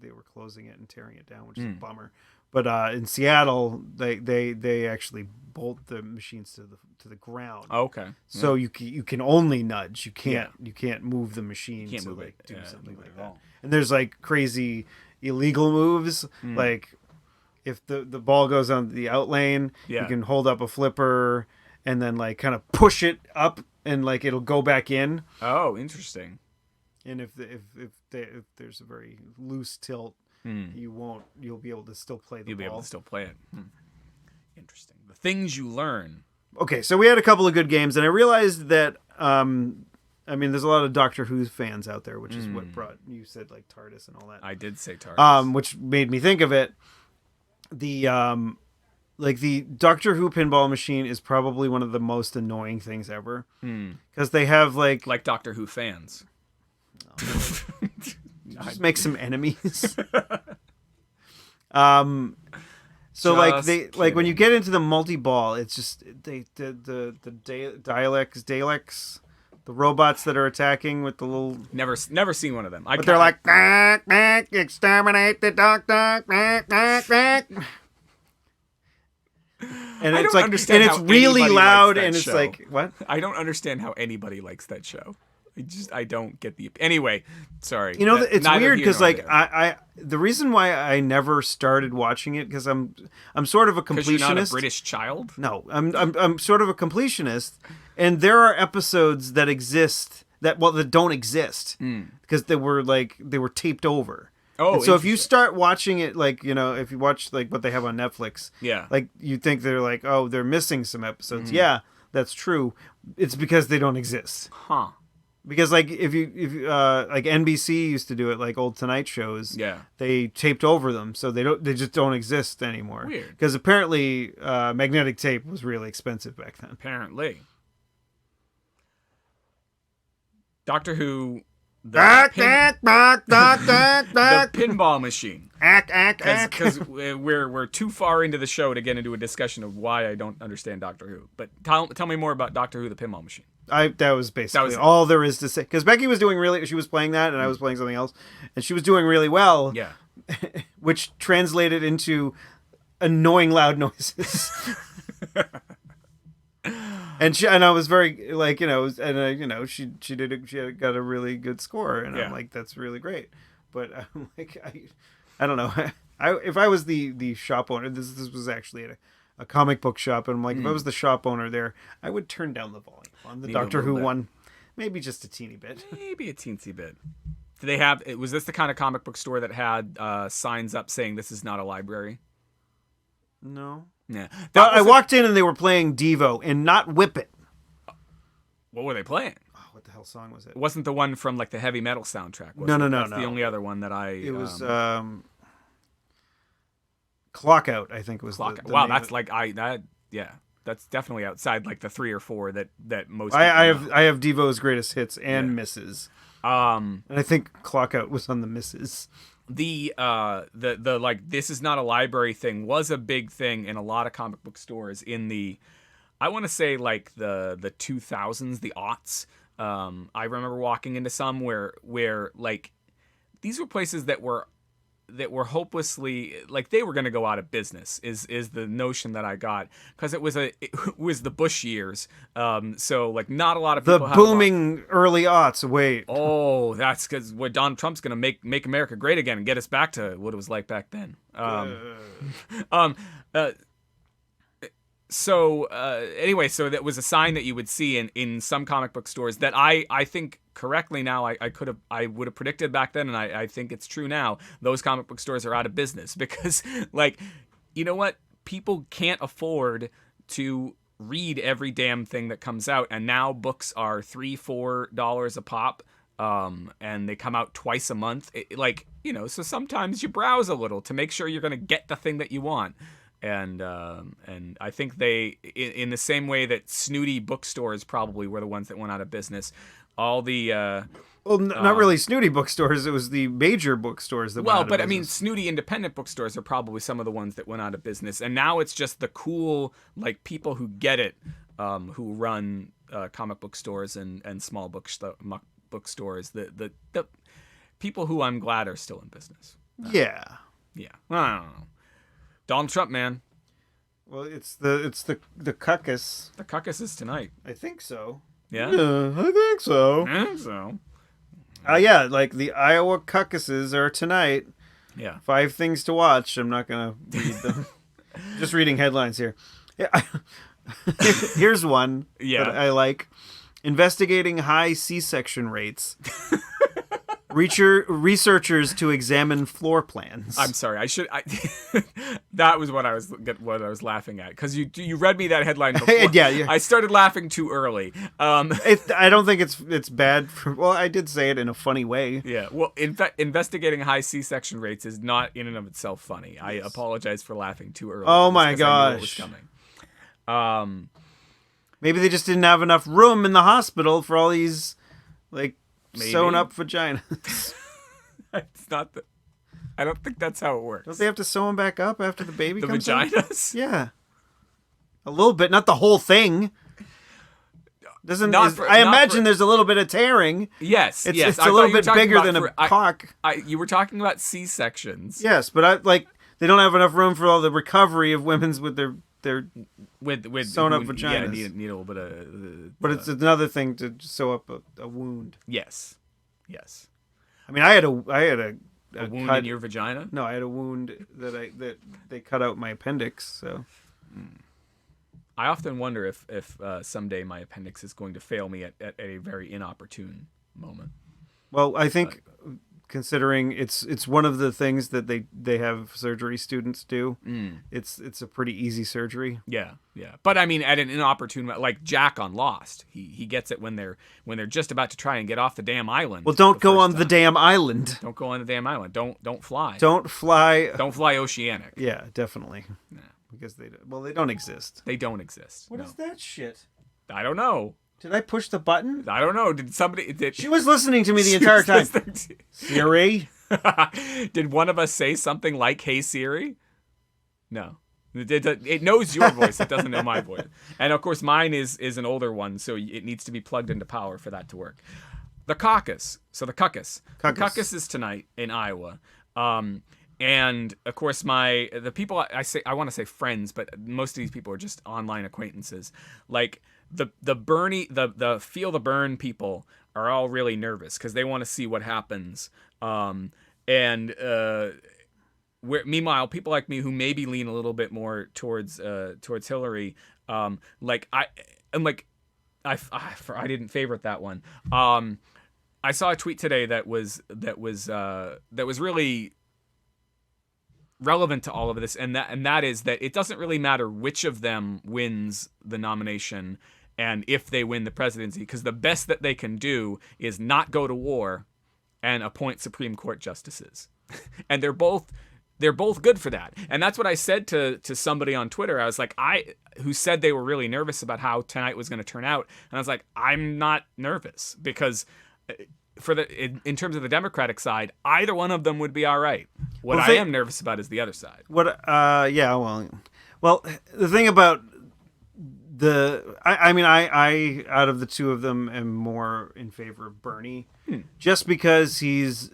they were closing it and tearing it down, which is a bummer. But in Seattle, they actually bolt the machines to the ground. Oh, okay. So you can only nudge. You can't move the machine can't to move like it. do something move it like at that. all. And there's like crazy illegal moves, like if the ball goes on the out lane, you can hold up a flipper and then like kind of push it up and like it'll go back in. Oh, interesting. And if there's a very loose tilt, you'll be able to still play the ball. You'll be able to still play it. Interesting. The things you learn. Okay, so we had a couple of good games, and I realized that I mean, there's a lot of Doctor Who fans out there, which is what brought you said like TARDIS and all that. I did say TARDIS. Which made me think of it. The like the Doctor Who pinball machine is probably one of the most annoying things ever because they have like Doctor Who fans. Just make some enemies. So like they kidding. like when you get into the multi-ball, it's just the Daleks, the robots that are attacking with the little. Never seen one of them. But they're like exterminate the doctor. And it's like, and it's really loud, and it's like, what? I don't understand how anybody likes that show. I don't get the. Anyway, sorry. You know, it's weird because like I the reason why I never started watching it because I'm sort of a completionist. Because you're not a British child. No, I'm sort of a completionist, and there are episodes that exist that don't exist because they were taped over. Oh, and so if you start watching it, like, you know, if you watch like what they have on Netflix, like you think they're like, oh, they're missing some episodes. Yeah, that's true. It's because they don't exist. Huh. Because like if you like NBC used to do it, like old Tonight shows, they taped over them, so they just don't exist anymore. Weird. Because apparently magnetic tape was really expensive back then. Apparently. Doctor Who. The pinball machine. Because we're too far into the show to get into a discussion of why I don't understand Doctor Who. But tell me more about Doctor Who, the pinball machine. That was basically all there is to say. Because Becky was she was playing that, and I was playing something else, and she was doing really well. Yeah. Which translated into annoying loud noises. And I was very like, you know, and you know, she got a really good score, and I'm like, that's really great. But I'm like, I don't know. If I was the shop owner, this was actually at a comic book shop, and I'm like, if I was the shop owner there, I would turn down the volume on the Doctor Who one, maybe just a teeny bit. Maybe a teensy bit. Do they have? Was this the kind of comic book store that had signs up saying this is not a library? No. Yeah. I walked in and they were playing Devo and not Whip It. What were they playing? Oh, what the hell song was it? It wasn't the one from like the heavy metal soundtrack. Was No. That's the only other one that I. It was Clock Out, I think was Clock. the Wow, name that's of it. that's definitely outside like the 3 or 4 that most. I have Devo's greatest hits and misses. And I think Clock Out was on the misses. The like this is not a library thing was a big thing in a lot of comic book stores in the, I want to say like the 2000s, the aughts. I remember walking into some where like these were places that were hopelessly like they were going to go out of business is the notion that I got, because it was the Bush years, so like not a lot of people the booming early aughts. Wait, that's because what Donald Trump's going to make America great again and get us back to what it was like back then. Anyway, so that was a sign that you would see in some comic book stores that I think correctly now I would have predicted back then, and I think it's true now. Those comic book stores are out of business because, like, you know what? People can't afford to read every damn thing that comes out, and now books are $3-4 a pop, and they come out twice a month. So sometimes you browse a little to make sure you're going to get the thing that you want. And I think they, in the same way that snooty bookstores probably were the ones that went out of business, all the not really snooty bookstores. It was the major bookstores that went out of business. I mean, snooty independent bookstores are probably some of the ones that went out of business. And now it's just the cool, like, people who get it, who run comic book stores and small bookstores. The people who I'm glad are still in business. Yeah. Yeah. I don't know. Donald Trump, man. Well, it's the caucus. The caucus is tonight. I think so. Yeah? I think so. I think so. Yeah, like the Iowa Caucuses are tonight. Yeah. 5 things to watch. I'm not gonna read them. Just reading headlines here. Yeah. Here's one Yeah. that I like. Investigating high C-section rates. Researchers to examine floor plans. I'm sorry. That was what I was laughing at, because you read me that headline before. Yeah. I started laughing too early. I don't think it's bad. Well, I did say it in a funny way. Yeah. Well, in fact, investigating high C-section rates is not in and of itself funny. I apologize for laughing too early. Oh my gosh. I knew it was coming. Maybe they just didn't have enough room in the hospital for all these, like, sewn up vaginas. It's not the. I don't think that's how it works. Don't they have to sew them back up after the baby The comes vaginas? out? Yeah. A little bit, not the whole thing. I imagine there's a little bit of tearing. Yes, It's a little bit bigger than a cock. You were talking about C-sections. Yes, but they don't have enough room for all the recovery of women's with their with sewn up vaginas. Yeah, need a little bit of. But it's another thing to sew up a wound. Yes. I mean, I had a wound cut in your vagina. No, I had a wound that they cut out my appendix. So I often wonder if someday my appendix is going to fail me at a very inopportune moment. Well, I think considering it's one of the things that they have surgery students do. It's a pretty easy surgery. Yeah. But I mean, at an inopportune, like Jack on Lost, he gets it when they're just about to try and get off the damn island. Well, don't go on the damn island. Don't go on the damn island. Don't fly. Don't fly. Don't fly oceanic. Yeah, definitely. No. Because they don't exist. They don't exist. What is that shit? I don't know. Did I push the button? I don't know. Did somebody? She was listening to me the entire time. Siri? Did one of us say something like "Hey Siri"? No. It knows your voice. It doesn't know my voice. And of course, mine is an older one, so it needs to be plugged into power for that to work. The caucus. So the caucus. The caucus is tonight in Iowa. And of course, the people I want to say friends, but most of these people are just online acquaintances. Like the Bernie, the Feel the Burn people are all really nervous because they want to see what happens. Meanwhile, people like me who maybe lean a little bit more towards Hillary, I didn't favorite that one. I saw a tweet today that was really relevant to all of this, and that is that it doesn't really matter which of them wins the nomination and if they win the presidency, because the best that they can do is not go to war and appoint Supreme Court justices. And they're both good for that. And that's what I said to somebody on Twitter. I was like, who said they were really nervous about how tonight was going to turn out. And I was like, I'm not nervous, because in terms of the Democratic side, either one of them would be all right. What I am nervous about is the other side. Well, the thing about I out of the two of them am more in favor of Bernie, just because he's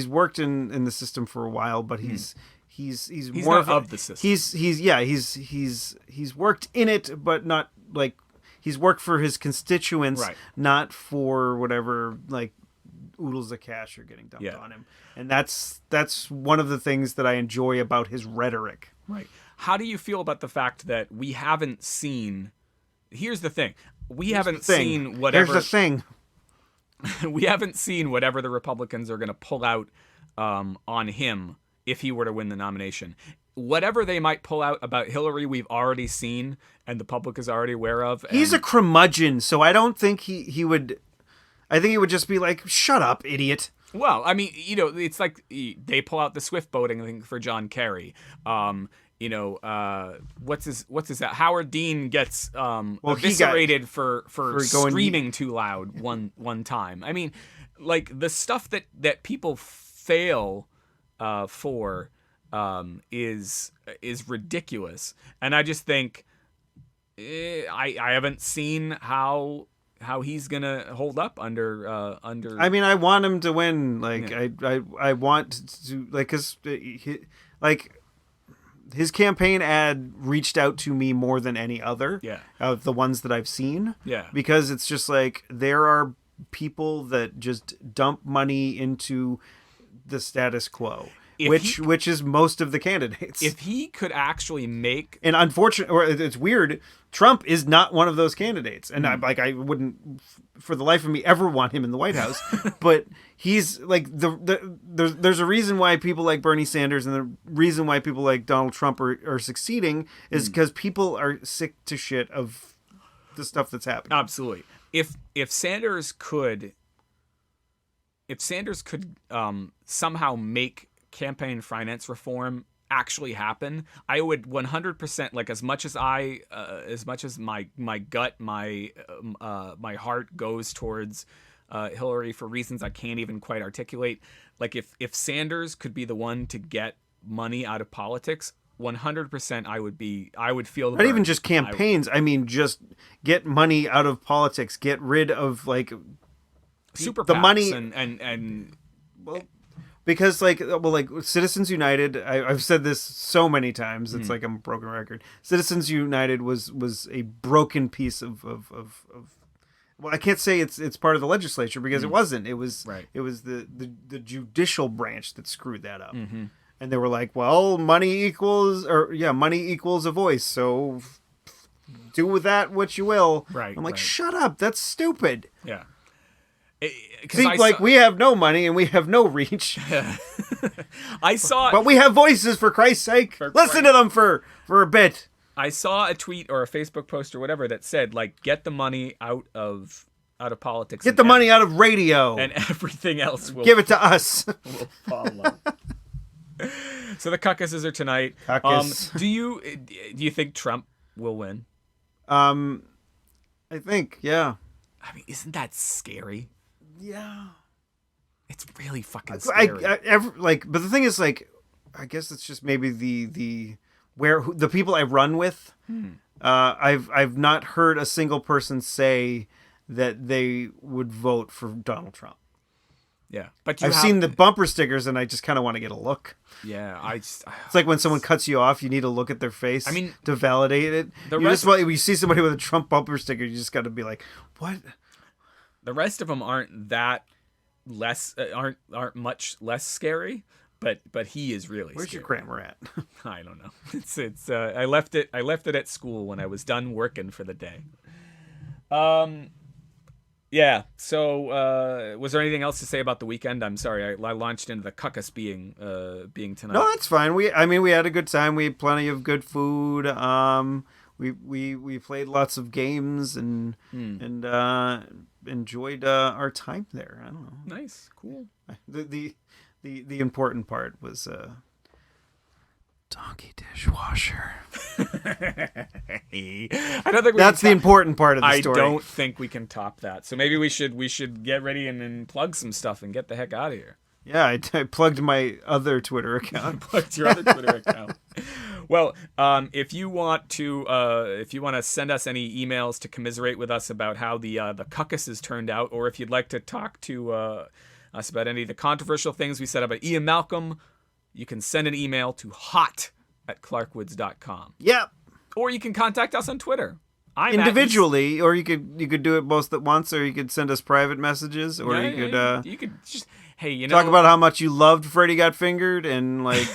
worked in the system for a while, but he's more of the system. He's worked in it, but not like he's worked for his constituents, right, not for whatever like oodles of cash are getting dumped on him. And that's one of the things that I enjoy about his rhetoric. Right. How do you feel about the fact that we haven't seen? Here's the thing. We haven't seen whatever. Here's the thing. We haven't seen whatever the Republicans are going to pull out on him if he were to win the nomination. Whatever they might pull out about Hillary, we've already seen, and the public is already aware of. He's a curmudgeon, so I don't think he would. I think he would just be like, "Shut up, idiot." Well, I mean, it's like they pull out the swift boating thing for John Kerry. What's his Howard Dean gets eviscerated for screaming too loud one time. I mean, like the stuff that people fail for is ridiculous. And I just think I haven't seen how he's gonna hold up under. I mean, I want him to win. Like, I want to, like, cause like his campaign ad reached out to me more than any other. Yeah. Of the ones that I've seen. Yeah. Because it's just like there are people that just dump money into the status quo. Which is most of the candidates. If he could actually make, and unfortunately, or it's weird, Trump is not one of those candidates, and I wouldn't, for the life of me, ever want him in the White House. But he's like there's a reason why people like Bernie Sanders, and the reason why people like Donald Trump are succeeding is because people are sick to shit of the stuff that's happening. Absolutely. If Sanders could somehow make campaign finance reform actually happen, I would 100%, like, as much as my gut, my heart goes towards Hillary for reasons I can't even quite articulate. Like, if Sanders could be the one to get money out of politics, 100% I would feel not even just campaigns. I mean, just get money out of politics. Get rid of like super the PACs money and well. Because, like Citizens United, I've said this so many times, it's like I'm a broken record. Citizens United was a broken piece of well, I can't say it's part of the legislature because it wasn't. It was It was the judicial branch that screwed that up. Mm-hmm. And they were like, well, money equals a voice, so do with that what you will. Right. I'm like, shut up, that's stupid. Yeah. See, we have no money and we have no reach. But we have voices, for Christ's sake. Listen to them for a bit. I saw a tweet or a Facebook post or whatever that said, like, get the money out of politics. Get the money out of radio. And everything else will give it to us. Will follow. So the caucuses are tonight. Do you think Trump will win? I think, yeah. I mean, isn't that scary? Yeah, it's really fucking scary. But the thing is, like, I guess it's just maybe the people I run with. I've not heard a single person say that they would vote for Donald Trump. Yeah, but I've seen the bumper stickers, and I just kind of want to get a look. Yeah, it's like when someone cuts you off, you need to look at their face. I mean, to validate it. You see somebody with a Trump bumper sticker, you just got to be like, what? The rest of them aren't much less scary, but he is really. Where's scary. your grammar at? I don't know. It's I left it at school when I was done working for the day. Yeah. So was there anything else to say about the weekend? I'm sorry, I launched into the caucus being tonight. No, that's fine. We had a good time. We had plenty of good food. We played lots of games and enjoyed our time there. I don't know. Nice, cool. The important part was donkey dishwasher. I don't think that's the important part of the story. I don't think we can top that. So maybe we should get ready and plug some stuff and get the heck out of here. Yeah, I plugged my other Twitter account. Plugged your other Twitter account. Well, if you want to send us any emails to commiserate with us about how the caucuses turned out, or if you'd like to talk to us about any of the controversial things we said about Ian Malcolm, you can send an email to hot@clarkwoods.com. Yep. Or you can contact us on Twitter. Individually, or you could do it both at once, or you could send us private messages, or you could just, hey, talk about how much you loved Freddie Got Fingered, and like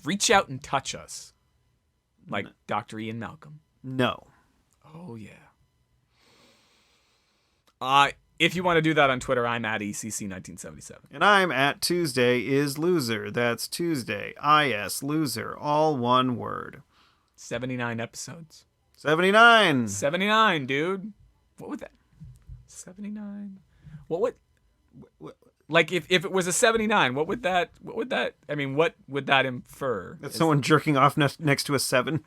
reach out and touch us, like Dr. Ian Malcolm. No. Oh yeah. If you want to do that on Twitter, I'm at ECC1977. And I'm at Tuesday is Loser. That's Tuesday, IS Loser, all one word. 79 episodes. 79, dude. What would that? 79. What would? Like if it was a 79, what would that? I mean, what would that infer? That's someone jerking off next to a 7.